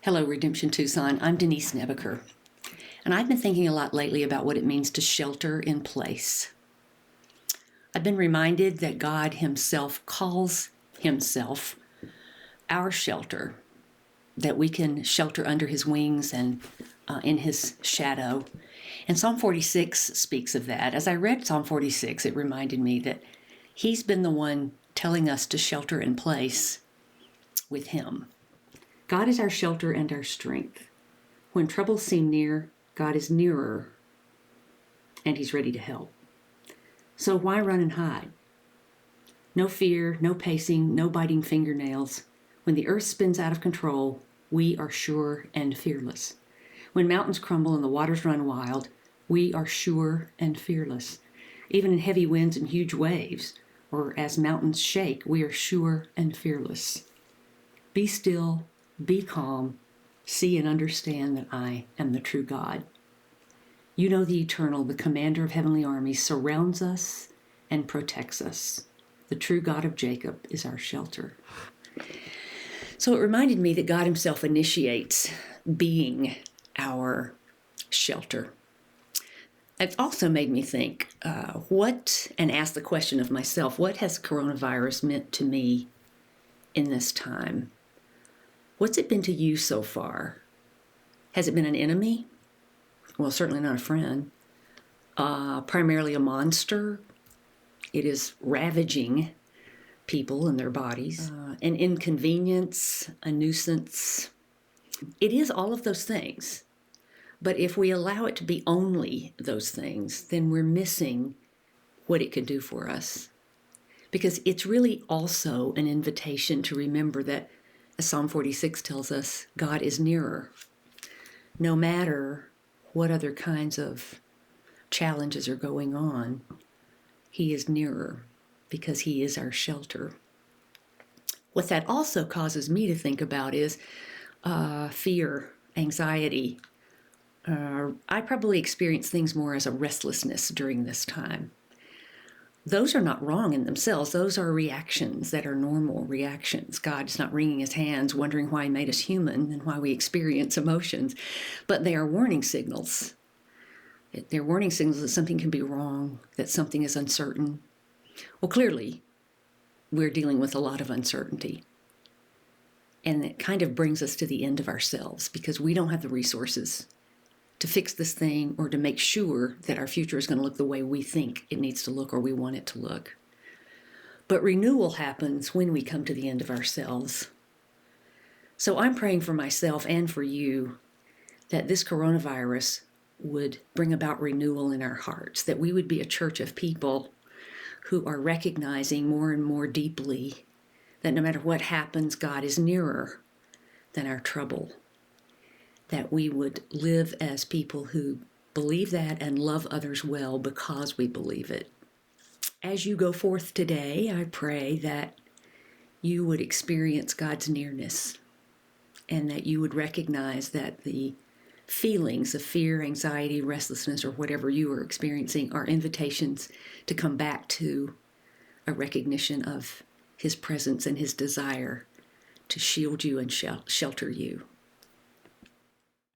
Hello, Redemption Tucson. I'm Denise Nebeker, and I've been thinking a lot lately about what it means to shelter in place. I've been reminded that God Himself calls Himself our shelter, that we can shelter under His wings and in His shadow. And Psalm 46 speaks of that. As I read Psalm 46, it reminded me that He's been the one telling us to shelter in place with Him. God is our shelter and our strength. When troubles seem near, God is nearer, and He's ready to help. So why run and hide? No fear, no pacing, no biting fingernails. When the earth spins out of control, we are sure and fearless. When mountains crumble and the waters run wild, we are sure and fearless. Even in heavy winds and huge waves, or as mountains shake, we are sure and fearless. Be still. Be calm, see and understand that I am the true God. You know the Eternal, the Commander of heavenly armies, surrounds us and protects us. The true God of Jacob is our shelter. So it reminded me that God Himself initiates being our shelter. It also made me think, and ask the question of myself, what has coronavirus meant to me in this time? What's it been to you so far? Has it been an enemy? Well, certainly not a friend. Primarily a monster. It is ravaging people and their bodies. An inconvenience, a nuisance. It is all of those things. But if we allow it to be only those things, then we're missing what it could do for us. Because it's really also an invitation to remember that, as Psalm 46 tells us, God is nearer. No matter what other kinds of challenges are going on, He is nearer because He is our shelter. What that also causes me to think about is fear, anxiety. I probably experience things more as a restlessness during this time. Those are not wrong in themselves. Those are reactions that are normal reactions. God is not wringing His hands, wondering why He made us human and why we experience emotions. But they are warning signals. They're warning signals that something can be wrong, that something is uncertain. Well, clearly, we're dealing with a lot of uncertainty. And it kind of brings us to the end of ourselves because we don't have the resources to fix this thing or to make sure that our future is going to look the way we think it needs to look or we want it to look. But renewal happens when we come to the end of ourselves. So I'm praying for myself and for you that this coronavirus would bring about renewal in our hearts, that we would be a church of people who are recognizing more and more deeply that no matter what happens, God is nearer than our trouble. That we would live as people who believe that and love others well because we believe it. As you go forth today, I pray that you would experience God's nearness and that you would recognize that the feelings of fear, anxiety, restlessness, or whatever you are experiencing are invitations to come back to a recognition of His presence and His desire to shield you and shelter you.